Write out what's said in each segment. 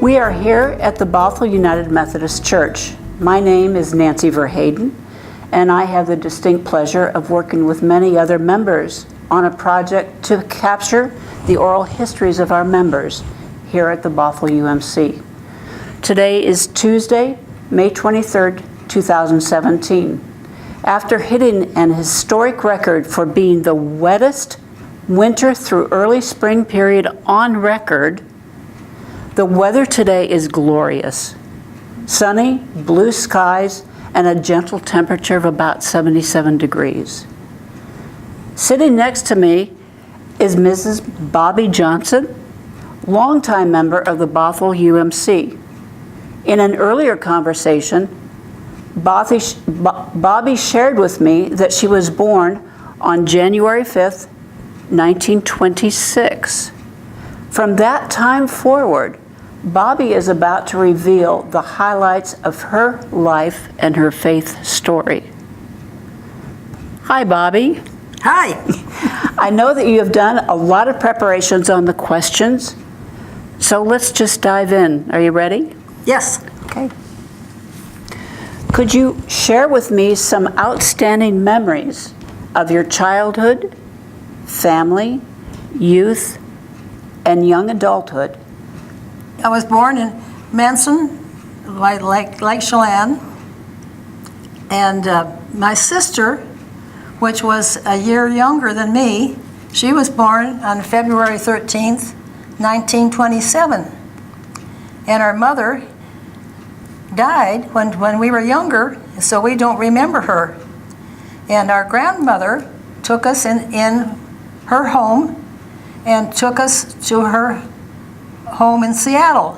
We are here at the Bothell United Methodist Church. My name is Nancy Verheyden, and I have the distinct pleasure of working with many other members on a project to capture the oral histories of our members here at the Bothell UMC. Today is Tuesday, May 23rd, 2017. After hitting an historic record for being the wettest winter through early spring period on record, the weather today is glorious. Sunny, blue skies, and a gentle temperature of about 77 degrees. Sitting next to me is Mrs. Bobbie Johnson, longtime member of the Bothell UMC. In an earlier conversation, Bobbie shared with me that she was born on January 5th, 1926. From that time forward, Bobbie is about to reveal the highlights of her life and her faith story. Hi, Bobbie. Hi. I know that you have done a lot of preparations on the questions, so let's just dive in. Are you ready? Yes. Okay. Could you share with me some outstanding memories of your childhood, family, youth, and young adulthood? I was born in Manson, Lake Chelan, and my sister, which was a year younger than me, she was born on February 13th, 1927. And our mother died when we were younger, so we don't remember her. And our grandmother took us in her home and took us to her home in Seattle.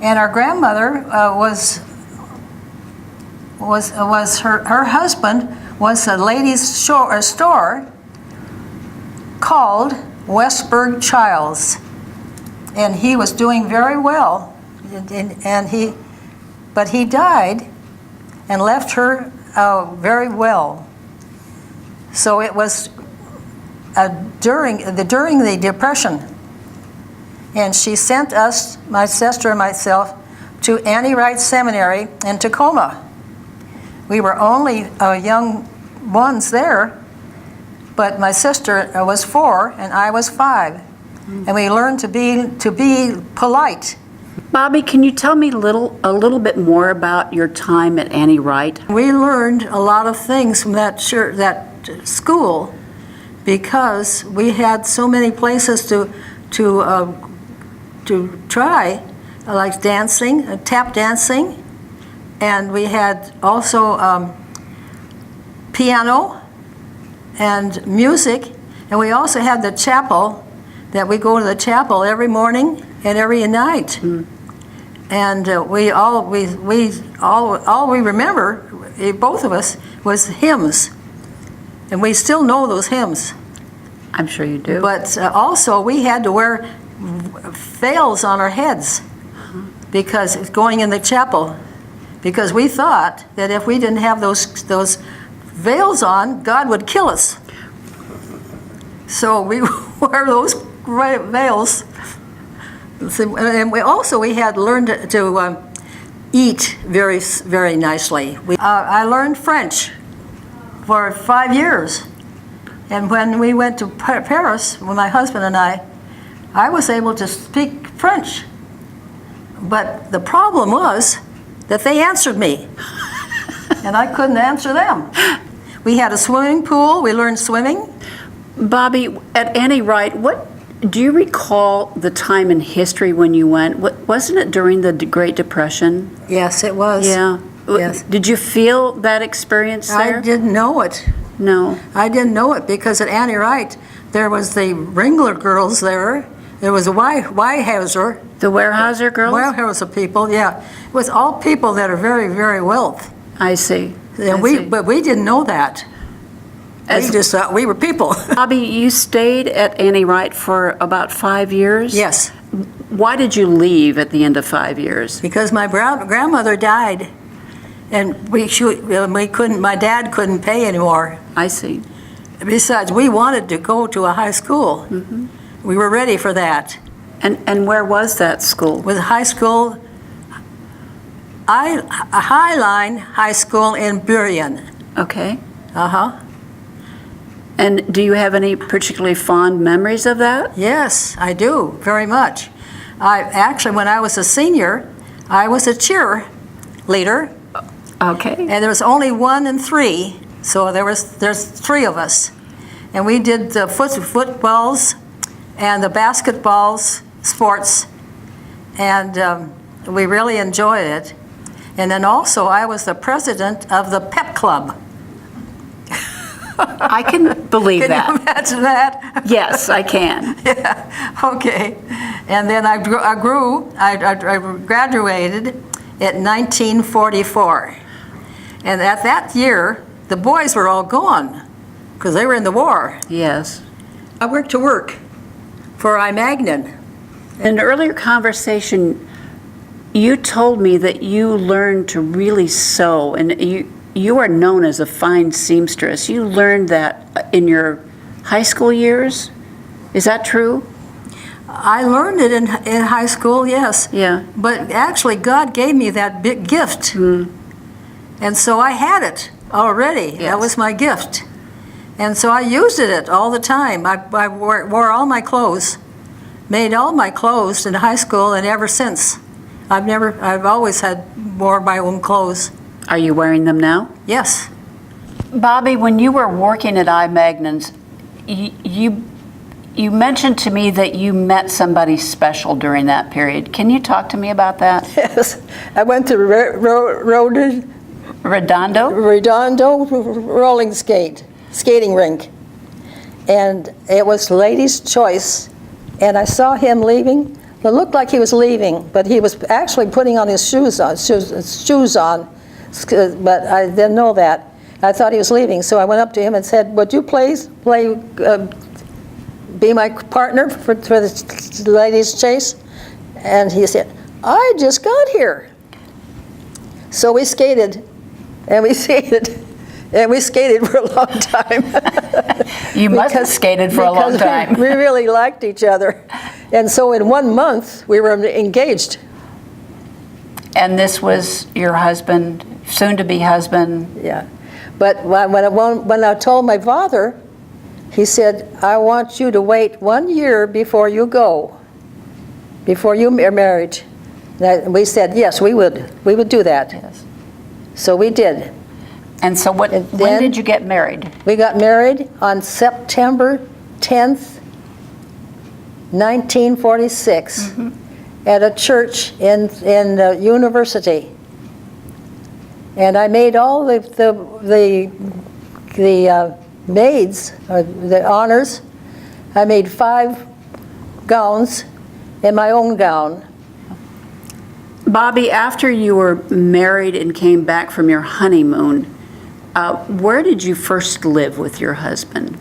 And our grandmother her husband was a ladies' store called Westburg Childs, and he was doing very well, but he died and left her very well. So it was during the Depression, and she sent us, my sister and myself, to Annie Wright Seminary in Tacoma. We were only young ones there, but my sister was 4 and I was 5, and we learned to be polite. Bobbie, can you tell me a little bit more about your time at Annie Wright? We learned a lot of things from that school, because we had so many places to try, like dancing, tap dancing, and we had also piano and music, and we also had the chapel, that we go to the chapel every morning and every night. And we remember, both of us, was hymns, and we still know those hymns. I'm sure you do. But also we had to wear veils on our heads because going in the chapel, because we thought that if we didn't have those veils on, God would kill us. So we wore those veils. And we had learned to eat very, very nicely. I learned French for 5 years. And when we went to Paris, with my husband and I was able to speak French. But the problem was that they answered me, and I couldn't answer them. We had a swimming pool. We learned swimming. Bobbie, at Annie Wright, do you recall the time in history when you went? Wasn't it during the Great Depression? Yes, it was. Yeah. Yes. Did you feel that experience there? I didn't know it. No. I didn't know it because at Annie Wright, there was the Ringler girls there. There was a Weyerhaeuser. The Weyerhaeuser girls? Weyerhaeuser people, yeah. It was all people that are very, very wealthy. I see. But we didn't know that. We just thought we were people. Bobbie, you stayed at Annie Wright for about 5 years? Yes. Why did you leave at the end of 5 years? Because my grandmother died, and we couldn't. My dad couldn't pay anymore. I see. Besides, we wanted to go to a high school. Mm-hmm. We were ready for that. And where was that school? With high school, Highline High School in Burien. Okay. Uh-huh. And do you have any particularly fond memories of that? Yes, I do, very much. Actually, when I was a senior, I was a cheerleader, Okay. and there was only 1 and 3, so there's 3 of us. And we did the footballs and the basketballs, sports, and we really enjoyed it. And then also, I was the president of the pep club. I can believe Can that. you imagine that? Yes, I can. Yeah, okay. And then I graduated in 1944. And at that year, the boys were all gone because they were in the war. Yes. I went to work for iMagnin. In an earlier conversation, you told me that you learned to really sew, and you are known as a fine seamstress. You learned that in your high school years? Is that true? I learned it in high school, yes. Yeah. But actually, God gave me that big gift. And so I had it already. Yes. That was my gift. And so I used it all the time. I wore all my clothes, made all my clothes in high school, and ever since. I've always wore my own clothes. Are you wearing them now? Yes. Bobbie, when you were working at iMagnins, you mentioned to me that you met somebody special during that period. Can you talk to me about that? Yes, I went to Redondo? Redondo rolling skating rink, and it was ladies' choice, and I saw him leaving. It looked like he was leaving, but he was actually putting on his shoes on, but I didn't know that. I thought he was leaving, so I went up to him and said, "Would you please be my partner for the ladies' chase?" And he said, "I just got here." So we skated, and we skated, and we skated for a long time. You must have skated for a long time. We really liked each other. And so in 1 month, we were engaged. And this was your husband, soon-to-be husband? Yeah. But when I told my father, he said, "I want you to wait 1 year before you go, before you are married." And we said, yes, we would do that. Yes. So we did. And so when did you get married? We got married on September 10th, 1946, at a church in the university. And I made all the maids, or the honors. I made 5 gowns and my own gown. Bobbie, after you were married and came back from your honeymoon, where did you first live with your husband?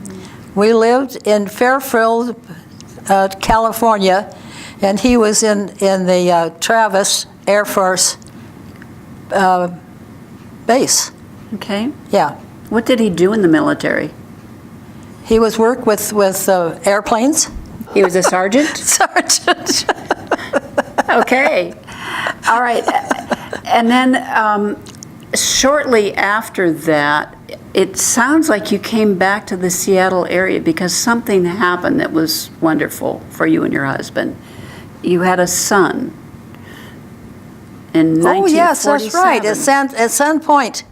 We lived in Fairfield, California, and he was in the Travis Air Force base. Okay. Yeah. What did he do in the military? He was work with airplanes. He was a sergeant? Sergeant. Okay. All right. And then shortly after that, it sounds like you came back to the Seattle area because something happened that was wonderful for you and your husband. You had a son in 1947. Oh, yes, that's right. At Sandpoint.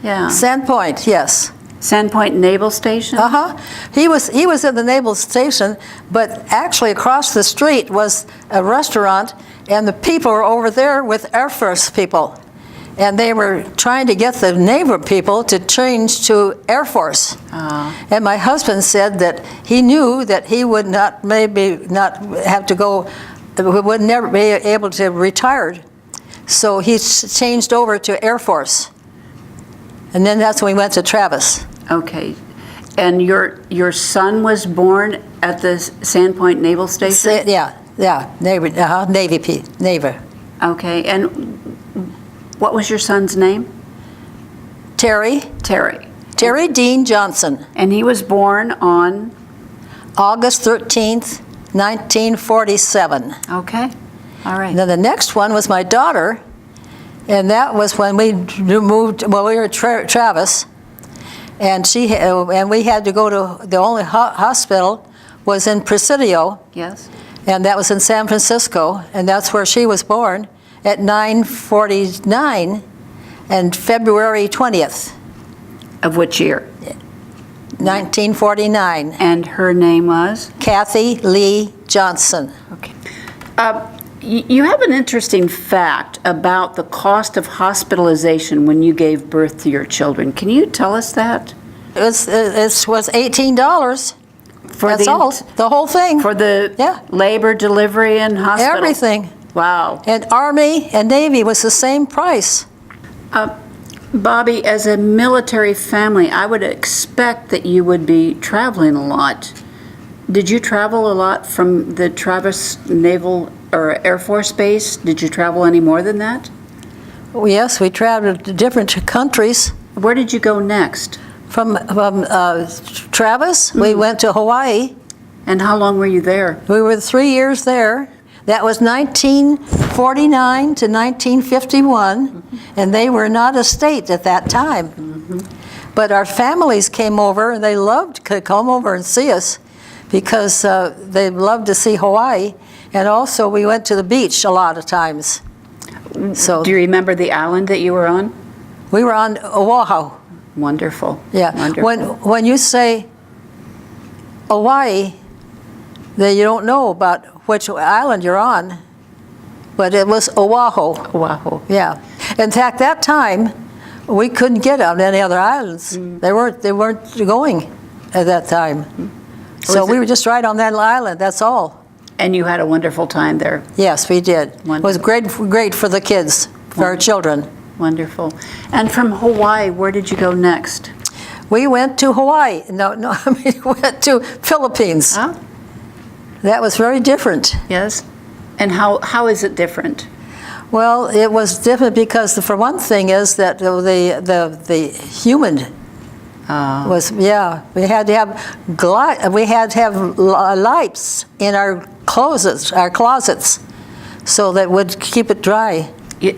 Yeah. Sandpoint, yes. Sandpoint Naval Station? Uh-huh. He was at the naval station, but actually across the street was a restaurant, and the people were over there with Air Force people. And they were trying to get the naval people to change to Air Force. And my husband said that he knew that he would maybe not have to go, would never be able to retire. So he changed over to Air Force. And then that's when we went to Travis. Okay. And your son was born at the Sandpoint Naval Station? Yeah, Navy. Okay. And what was your son's name? Terry Terry. Dean Johnson. And he was born on? August 13th, 1947. Okay, all right. And then the next one was my daughter, and that was when we moved, well, we were at Travis, and we had to go to, the only hospital was in Presidio, Yes, and that was in San Francisco, and that's where she was born at 9/49 and February 20th, of which year? 1949. And her name was? Kathy Lee Johnson. Okay. You have an interesting fact about the cost of hospitalization when you gave birth to your children. Can you tell us that? It was $18. For That's all, the whole thing. For the Yeah. labor, delivery, and hospital? Everything. Wow. And Army and Navy was the same price. Bobbie, as a military family, I would expect that you would be traveling a lot. Did you travel a lot from the Travis Naval or Air Force Base? Did you travel any more than that? Yes, we traveled to different countries. Where did you go next? From Travis, we went to Hawaii. And how long were you there? We were 3 years there. That was 1949 to 1951, and they were not a state at that time. But our families came over, and they loved to come over and see us because they loved to see Hawaii. And also, we went to the beach a lot of times. So Do you remember the island that you were on? we were on Oahu. Wonderful. Yeah. Wonderful. When you say Hawaii, then you don't know about which island you're on, but it was Oahu. Oahu. Yeah. In fact, that time we couldn't get on any other islands. They weren't going at that time. So we were just right on that island. That's all. And you had a wonderful time there. Yes, we did. It was great for the kids, for our children. Wonderful. And from Hawaii, where did you go next? We went to Hawaii. No, I mean, we went to Philippines. Huh? That was very different. Yes. And how is it different? Well, it was different because, for one thing, is that the human was, we had to have lights in our closets, so that would keep it dry.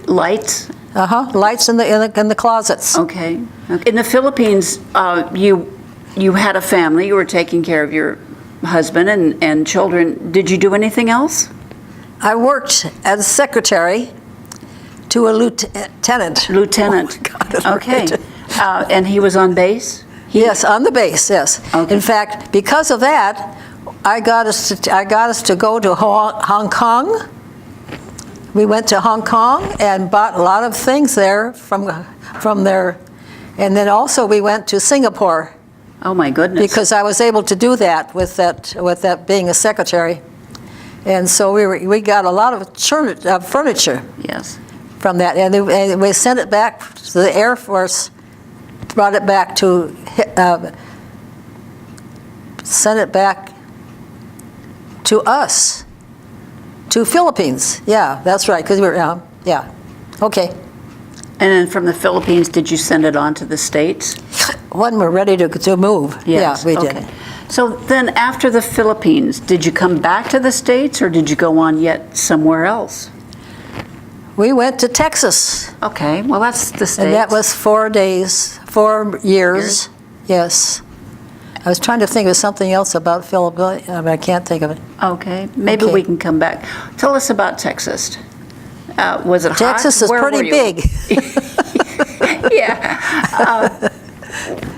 Lights? Lights in the closets. Okay. In the Philippines, you had a family. You were taking care of your husband and children. Did you do anything else? I worked as a secretary to a lieutenant. Lieutenant. Oh my God, okay. And he was on base? Yes, on the base, yes. Okay. In fact, because of that, I got us to go to Hong Kong. We went to Hong Kong and bought a lot of things there from there. And then also we went to Singapore. Oh my goodness. Because I was able to do that with that being a secretary. And so we got a lot of furniture. Yes. From that, and we sent it back to the Air Force, brought it back to, sent it back to us, to Philippines. Yeah, that's right, because we were, yeah, okay. And then from the Philippines, did you send it on to the States? When we're ready to move, Yes. yeah, we did. Okay. So then after the Philippines, did you come back to the States or did you go on yet somewhere else? We went to Texas. Okay, well that's the States. And that was 4 years. Yes. I was trying to think of something else about Philadelphia, but I can't think of it. Okay, maybe Okay. we can come back. Tell us about Texas. Was it hot? Texas is Where pretty were you? big. Yeah.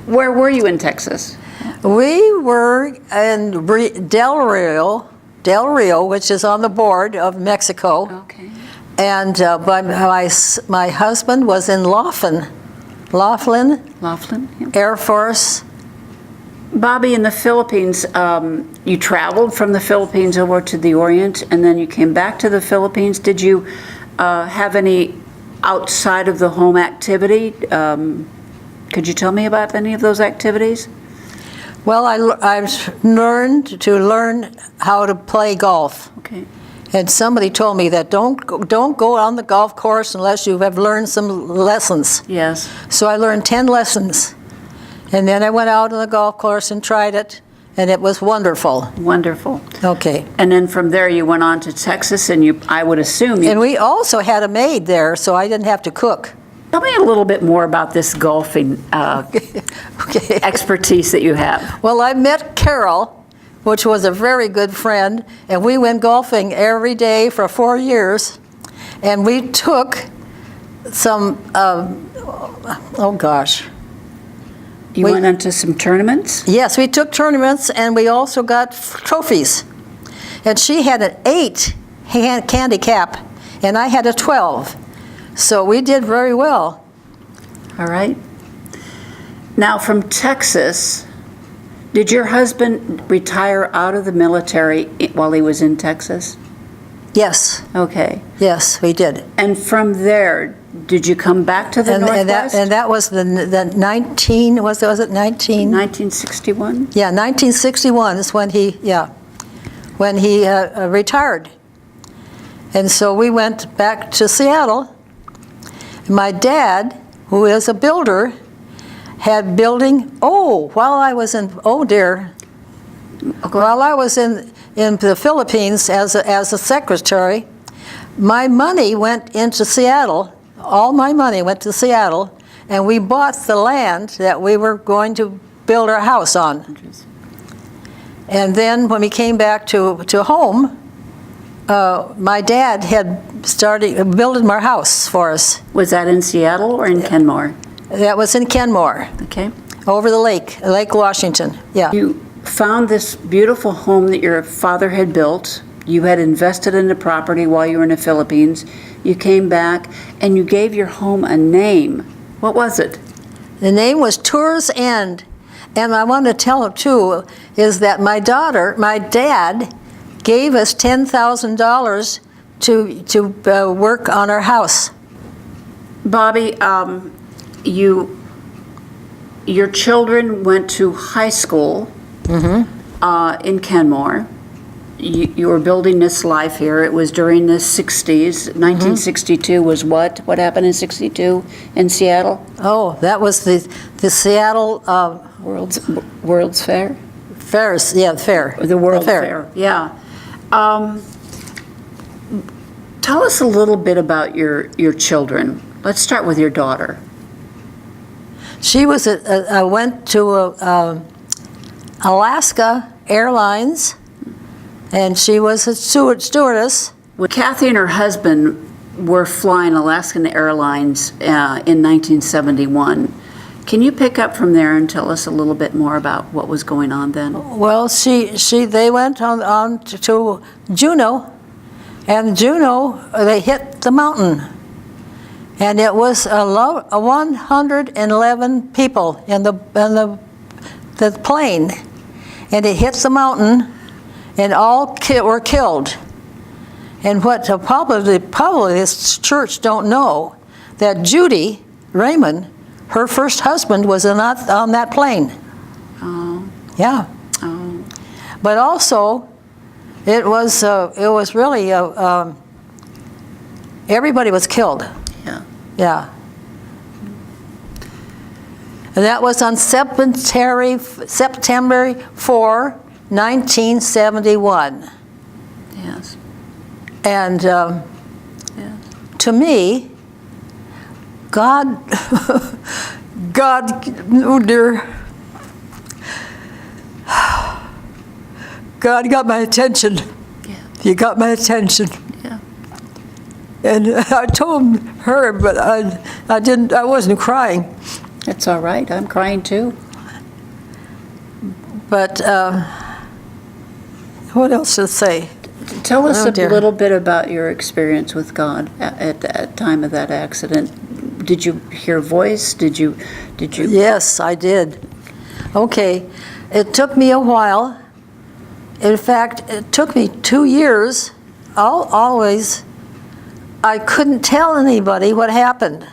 Where were you in Texas? We were in Del Rio, which is on the border of Mexico. Okay. And my husband was in Laughlin, Laughlin? Yeah. Air Force. Bobbie, in the Philippines, you traveled from the Philippines over to the Orient, and then you came back to the Philippines. Did you have any outside of the home activity? Could you tell me about any of those activities? Well, I learned how to play golf. Okay. And somebody told me that don't go on the golf course unless you have learned some lessons. Yes. So I learned 10 lessons. And then I went out on the golf course and tried it, and it was wonderful. Wonderful. Okay. And then from there, you went on to Texas, and I would assume, And we also had a maid there, so I didn't have to cook. tell me a little bit more about this golfing Okay. expertise that you have. Well, I met Carol, which was a very good friend, and we went golfing every day for 4 years. And we took some, oh gosh. You went into some tournaments? Yes, we took tournaments, and we also got trophies. And she had an 8 handicap, and I had a 12. So we did very well. All right. Now, from Texas, did your husband retire out of the military while he was in Texas? Yes, Okay. yes, we did. And from there, did you come back to the Northwest? And that was the 19, was it 19? 1961? Yeah, 1961 is when he retired. And so we went back to Seattle. My dad, who is a builder, had building, while I was in the Philippines as a secretary, my money went into Seattle. All my money went to Seattle, and we bought the land that we were going to build our house on. And then when we came back to home, my dad had started building our house for us. Was that in Seattle or in Kenmore? That was in Kenmore, Okay. over the Lake Washington. Yeah. You found this beautiful home that your father had built. You had invested in the property while you were in the Philippines. You came back and you gave your home a name. What was it? The name was Tours End. And I want to tell too, is that my dad gave us $10,000 to work on our house. Bobbie, your children went to high school in Kenmore. You were building this life here. It was during the 60s. 1962 was what? What happened in 62 in Seattle? Oh, that was the Seattle World's Fair? Fairs, yeah, fair. The World Fair, yeah. Tell us a little bit about your children. Let's start with your daughter. She was I went to Alaska Airlines, and she was a stewardess. When Kathy and her husband were flying Alaskan Airlines in 1971, can you pick up from there and tell us a little bit more about what was going on then? Well, they went on to Juneau, and Juneau, they hit the mountain. And it was 111 people in the plane, and it hit the mountain, and all were killed. And what probably this church don't know, that Judy Raymond, her first husband, was on that plane. Oh. Yeah. Oh. But also, it was really everybody was killed. Yeah. Yeah. And that was on September 4, 1971. Yes. And Yes. to me, God, oh dear, God got my attention. Yeah. He got my attention. Yeah. And I told her, but I wasn't crying. That's all right. I'm crying too. But what else to say? Tell us Oh, a dear. little bit about your experience with God at the time of that accident. Did you hear a voice? Did you? Yes, I did. Okay, it took me a while. In fact, it took me 2 years. Always, I couldn't tell anybody what happened.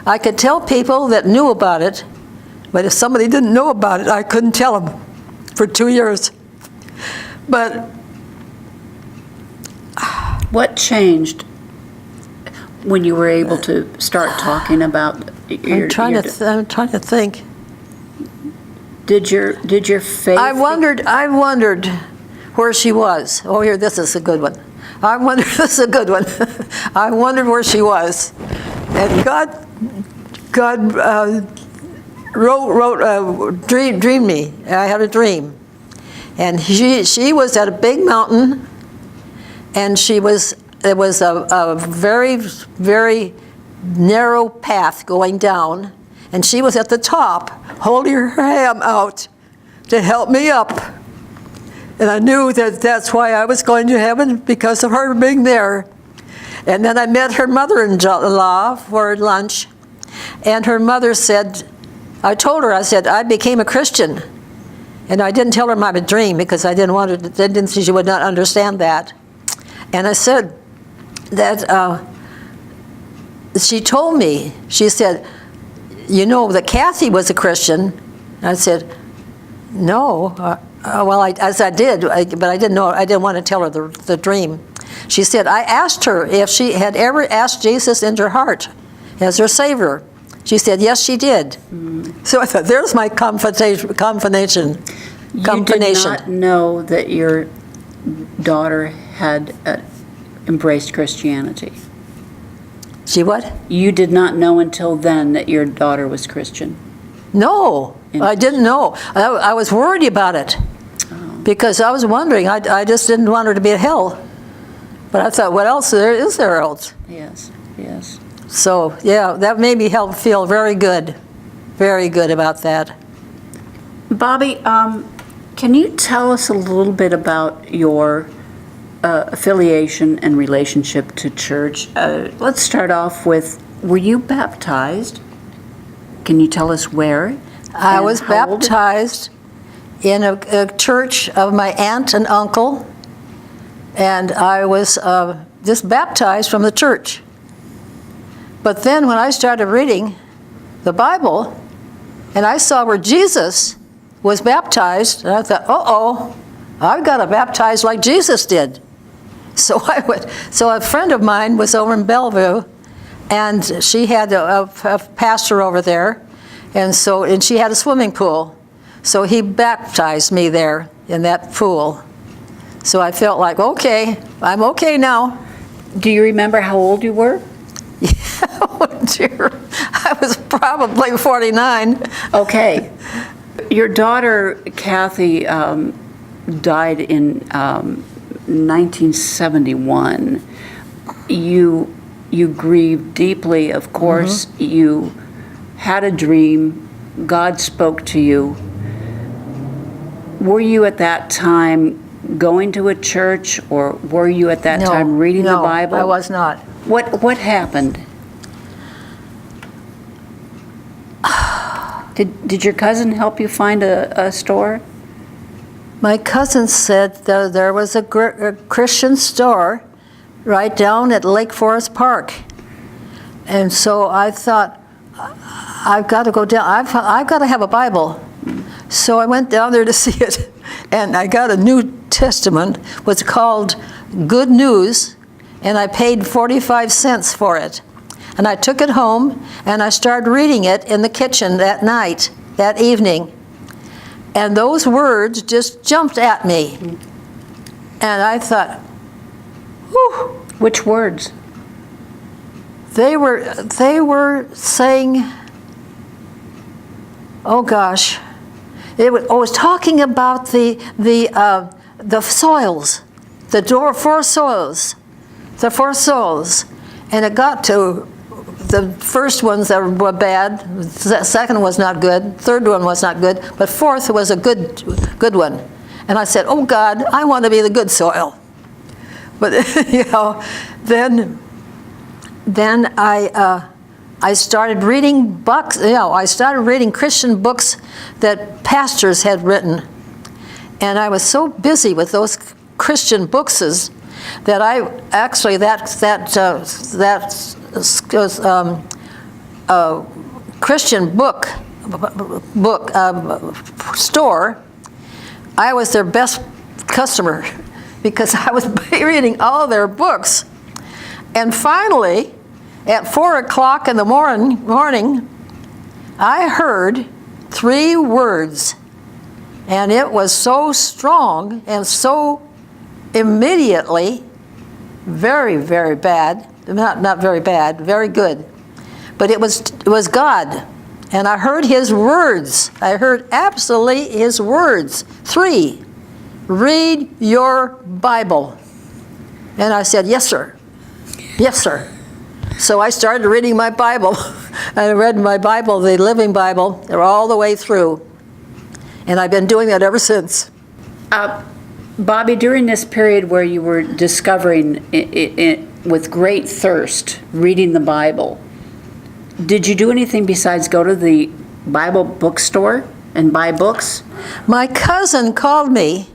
I could tell people that knew about it, but if somebody didn't know about it, I couldn't tell them for 2 years. But What changed when you were able to start talking about your? I'm trying to think. Did your faith? I wondered where she was. Oh, here, this is a good one. I wondered, this is a good one. I wondered where she was. And God dreamed me. I had a dream. And she was at a big mountain, and it was a very, very narrow path going down, and she was at the top, holding her hand out to help me up. And I knew that that's why I was going to heaven, because of her being there. And then I met her mother-in-law for lunch, and her mother said, I told her, I said, I became a Christian. And I didn't tell her my dream, because I didn't want her to, she would not understand that. And I said that, she told me, she said, you know that Kathy was a Christian. And I said, no. Well, as I did, but I didn't know. I didn't want to tell her the dream. She said, I asked her if she had ever asked Jesus into her heart as her Savior. She said, yes, she did. So I thought, there's my confirmation. You did not know that your daughter had embraced Christianity. She what? You did not know until then that your daughter was Christian. No, I didn't know. I was worried about it, because I was wondering. I just didn't want her to be in hell. But I thought, what else is there else? Yes, yes. So, yeah, that made me feel very good about that. Bobbie, can you tell us a little bit about your affiliation and relationship to church? Let's start off with, were you baptized? Can you tell us where? I was baptized in a church of my aunt and uncle, and I was just baptized from the church. But then when I started reading the Bible, and I saw where Jesus was baptized, and I thought, uh-oh, I've got to baptize like Jesus did. So So a friend of mine was over in Bellevue, and she had a pastor over there, and she had a swimming pool. So he baptized me there in that pool. So I felt like, okay, I'm okay now. Do you remember how old you were? Oh dear, I was probably 49. Okay. Your daughter, Kathy, died in 1971. You grieved deeply, of course. Mm-hmm. You had a dream. God spoke to you. Were you at that time going to a church, or were you at that time reading the Bible? No, I was not. What happened? Did your cousin help you find a store? My cousin said there was a Christian store right down at Lake Forest Park. And so I thought, I've got to go down. I've got to have a Bible. So I went down there to see it. And I got a New Testament. It was called Good News. And I paid 45 cents for it. And I took it home, and I started reading it in the kitchen that night, that evening. And those words just jumped at me. And I thought, whew. Which words? They were saying, oh gosh, it was talking about the soils, the four soils. And it got to the first ones that were bad, the second was not good, third one was not good, but fourth was a good one. And I said, oh God, I want to be the good soil. But then I started reading books. I started reading Christian books that pastors had written, and I was so busy with those Christian books that I actually Christian book store, I was their best customer because I was reading all their books. And finally, at 4 o'clock in the morning, I heard 3 words, and it was so strong and so immediately, very, very bad, not very bad, very good. But it was God. And I heard his words. I heard absolutely his words. 3, read your Bible. And I said, yes, sir. Yes, sir. So I started reading my Bible. I read my Bible, the Living Bible, all the way through. And I've been doing that ever since. Bobbie, during this period where you were discovering with great thirst, reading the Bible, did you do anything besides go to the Bible bookstore and buy books? My cousin called me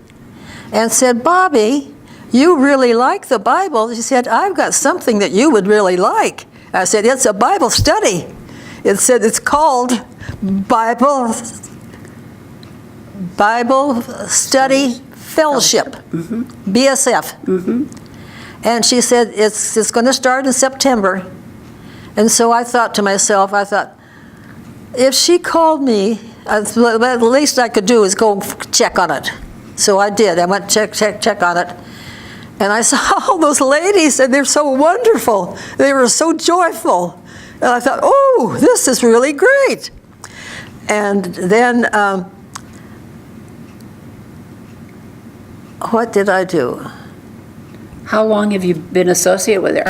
and said, Bobbie, you really like the Bible. She said, I've got something that you would really like. I said, it's a Bible study. It said it's called Bible Study Fellowship, BSF. And she said, it's going to start in September. And so I thought to myself, if she called me, the least I could do is go check on it. So I did. I went check on it. And I saw all those ladies, and they're so wonderful. They were so joyful. And I thought, oh, this is really great. And then, what did I do? How long have you been associated with her?